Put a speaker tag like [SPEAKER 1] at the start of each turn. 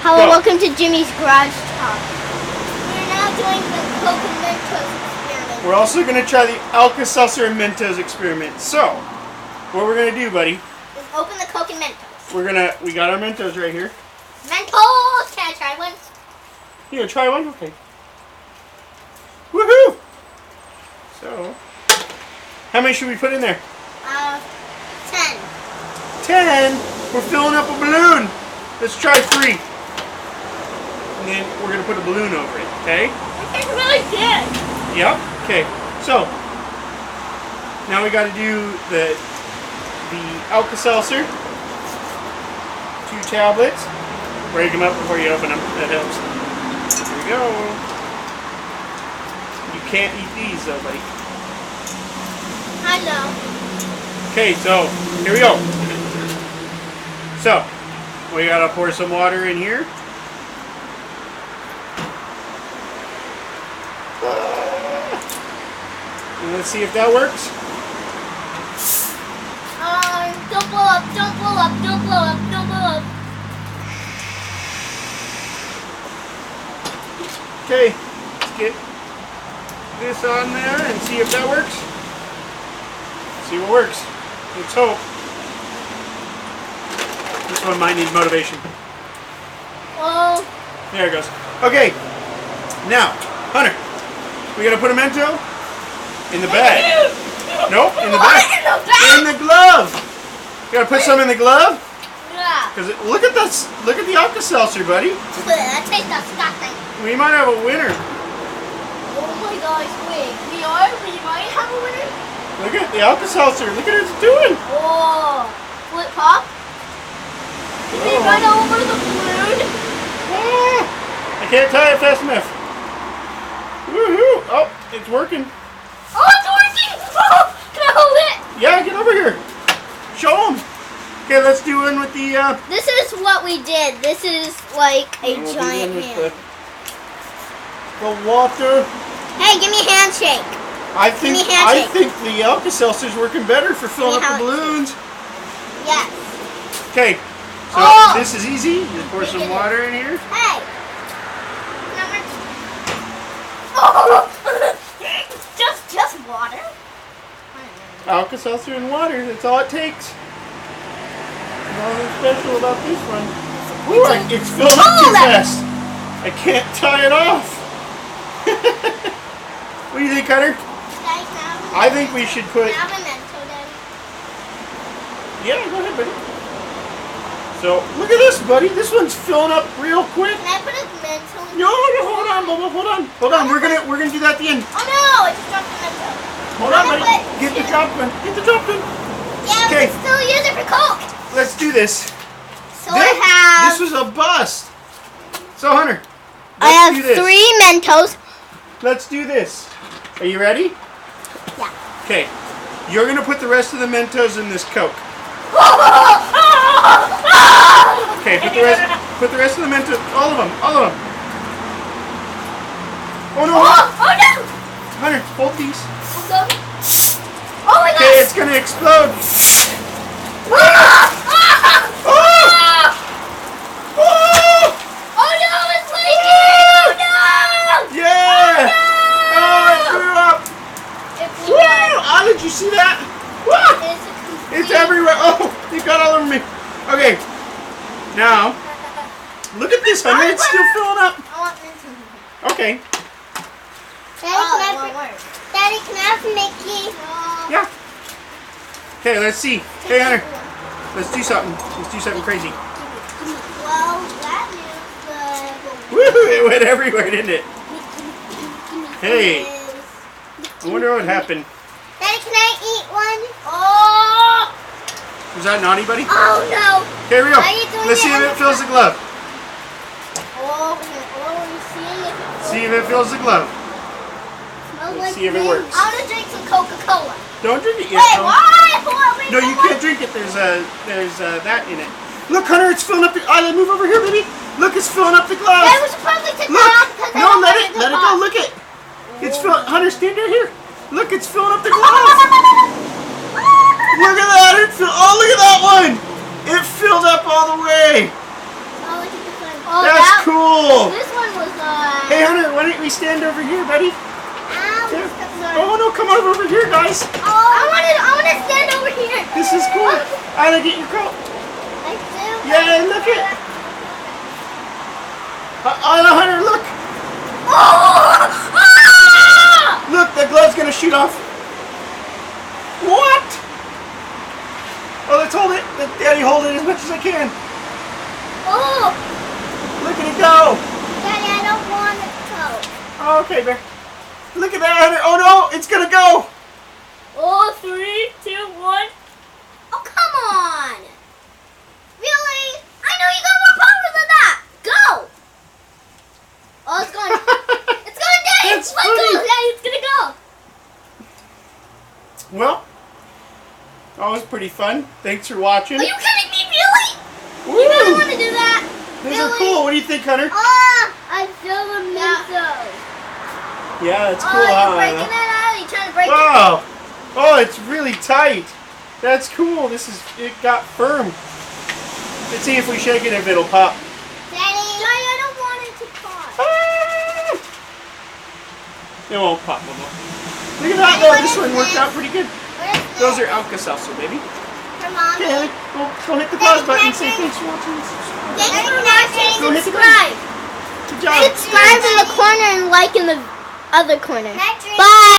[SPEAKER 1] Hello, welcome to Jimmy's Garage Talk. We're now doing the Coke and Mentos experiment.
[SPEAKER 2] We're also going to try the alka seltzer and Mentos experiment. So, what we're going to do, buddy?
[SPEAKER 1] Just open the Coke and Mentos.
[SPEAKER 2] We got our Mentos right here.
[SPEAKER 1] Mentos! Can I try one?
[SPEAKER 2] You gonna try one? Okay. Woohoo! So, how many should we put in there?
[SPEAKER 1] 10.
[SPEAKER 2] 10? We're filling up a balloon. Let's try 3. And then we're going to put a balloon over it, okay?
[SPEAKER 1] It's really good.
[SPEAKER 2] Yep. Okay. So, now we got to do the alka seltzer. 2 tablets. Break them up before you open them. That helps. Here we go. You can't eat these though, buddy.
[SPEAKER 1] I know.
[SPEAKER 2] Okay, so here we go. So, we gotta pour some water in here. And let's see if that works.
[SPEAKER 1] Don't blow up, don't blow up, don't blow up, don't blow up.
[SPEAKER 2] Okay, let's get this on there and see if that works. See what works. Let's hope. This one might need motivation.
[SPEAKER 1] Oh.
[SPEAKER 2] There it goes. Okay, now, Hunter, we gotta put a Mento in the bag. Nope, in the bag. In the glove. You gotta put some in the glove.
[SPEAKER 1] Yeah.
[SPEAKER 2] Cause look at this. Look at the alka seltzer, buddy.
[SPEAKER 1] That tastes disgusting.
[SPEAKER 2] We might have a winner.
[SPEAKER 1] Oh my gosh, wait. We might have a winner?
[SPEAKER 2] Look at the alka seltzer. Look at what it's doing.
[SPEAKER 1] Oh. Will it pop? Did we run over the balloon?
[SPEAKER 2] I can't tie it fast enough. Woohoo! Oh, it's working.
[SPEAKER 1] Oh, it's working! Oh, can I hold it?
[SPEAKER 2] Yeah, get over here. Show them. Okay, let's do one with the.
[SPEAKER 1] This is what we did. This is like a
[SPEAKER 2] we'll
[SPEAKER 1] giant
[SPEAKER 2] do one with
[SPEAKER 1] hand.
[SPEAKER 2] the water.
[SPEAKER 1] Hey, give me a handshake.
[SPEAKER 2] I think the alka seltzer is working better for filling up the balloons.
[SPEAKER 1] Yes.
[SPEAKER 2] Okay, so this is easy. Just pour some water in here.
[SPEAKER 1] Hey. Oh. just water.
[SPEAKER 2] Alka seltzer and water. That's all it takes. Nothing special about this one. Ooh, it's filling up too fast. I can't tie it off. What do you think, Hunter? I think we should put. Yeah, go ahead, buddy. So look at this, buddy. This one's filling up real quick.
[SPEAKER 1] Can I put a mental?
[SPEAKER 2] No, hold on, Bubba. Hold on. We're gonna do that at the end.
[SPEAKER 1] Oh no! I just dropped the mental.
[SPEAKER 2] Hold on, buddy. Get the drop gun. Get the drop gun.
[SPEAKER 1] Yeah, we can still use it for Coke.
[SPEAKER 2] Let's do this.
[SPEAKER 1] So this
[SPEAKER 2] was a bust. So Hunter,
[SPEAKER 1] I have 3 Mentos.
[SPEAKER 2] Let's do this. Are you ready?
[SPEAKER 1] Yeah.
[SPEAKER 2] Okay. You're gonna put the rest of the Mentos in this Coke. Okay. Put the rest of the Mentos. All of them. Oh no!
[SPEAKER 1] Oh no!
[SPEAKER 2] Hunter, hold these.
[SPEAKER 1] Oh my God!
[SPEAKER 2] Okay, it's gonna explode.
[SPEAKER 1] Oh no, it's leaking! Oh no!
[SPEAKER 2] Yeah! Oh, it blew up! Oh, did you see that? It's everywhere. Oh, it got all over me. Okay, now, look at this, Hunter. It's still filling up. Okay.
[SPEAKER 1] Daddy, can I have Mickey?
[SPEAKER 2] Yeah. Okay, let's see. Hey, Hunter. Let's do something. Let's do something crazy.
[SPEAKER 1] Well, that is
[SPEAKER 2] Woohoo! It went everywhere, didn't it? Hey. I wonder what happened.
[SPEAKER 1] Daddy, can I eat one? Oh!
[SPEAKER 2] Was that naughty, buddy?
[SPEAKER 1] Oh no!
[SPEAKER 2] Okay, here we go. Let's see if it fills the glove. See if it fills the glove. Let's see if it works.
[SPEAKER 1] I want to drink some Coca-Cola.
[SPEAKER 2] Don't drink it yet.
[SPEAKER 1] Wait, why?
[SPEAKER 2] No, you can't drink it. There's that in it. Look, Hunter, it's filling up the. Move over here, baby. Look, it's filling up the glove.
[SPEAKER 1] That was supposed to take
[SPEAKER 2] Look.
[SPEAKER 1] that off.
[SPEAKER 2] No, let it go. Look it. It's filling. Hunter, stand right here. Look, it's filling up the glove. Look at that. Oh, look at that one. It filled up all the way.
[SPEAKER 1] Oh,
[SPEAKER 2] cool.
[SPEAKER 1] This one was
[SPEAKER 2] Hey, Hunter, why don't we stand over here, buddy? Yeah.
[SPEAKER 1] sorry.
[SPEAKER 2] Oh, no, come over here, guys.
[SPEAKER 1] Oh, I want to stand over here.
[SPEAKER 2] This is cool. Isla, get your coat.
[SPEAKER 1] I do.
[SPEAKER 2] Yeah, look it. Isla, Hunter, look.
[SPEAKER 1] Oh! Ah!
[SPEAKER 2] Look, the glove's going to shoot off. What? Oh, let's hold it. Let Daddy hold it as much as I can.
[SPEAKER 1] Oh!
[SPEAKER 2] Look at it go.
[SPEAKER 1] Daddy, I don't want it to go.
[SPEAKER 2] Oh, okay, Bear. Look at that, Hunter. Oh, no, it's going to go.
[SPEAKER 1] Oh, 3, 2, 1. Oh, come on. Really? I know you got more power than that. Go. Oh, it's going. It's going, Daddy.
[SPEAKER 2] That's
[SPEAKER 1] Let
[SPEAKER 2] funny.
[SPEAKER 1] go. Daddy, it's going to go.
[SPEAKER 2] Well, that was pretty fun. Thanks for watching.
[SPEAKER 1] Are you kidding me, really?
[SPEAKER 2] Woo!
[SPEAKER 1] You don't want to do that.
[SPEAKER 2] These are cool. What do you think, Hunter?
[SPEAKER 1] I feel the mentos.
[SPEAKER 2] Yeah, it's cool,
[SPEAKER 1] Oh,
[SPEAKER 2] huh?
[SPEAKER 1] you're breaking it out. You're trying to break it.
[SPEAKER 2] Oh, oh, it's really tight. That's cool. It got firm. Let's see if we shake it, if it'll pop.
[SPEAKER 1] Daddy, I don't want it to pop.
[SPEAKER 2] Ah! It won't pop, Mama. Look at that, though. This one worked out pretty good. Those are alka seltzer, baby.
[SPEAKER 1] For Mommy.
[SPEAKER 2] Okay, go hit the pause button and say thanks for watching.
[SPEAKER 1] Thanks for watching.
[SPEAKER 2] Go hit the
[SPEAKER 1] Subscribe.
[SPEAKER 2] Good job.
[SPEAKER 1] Subscribe in the corner and like in the other corner. Bye.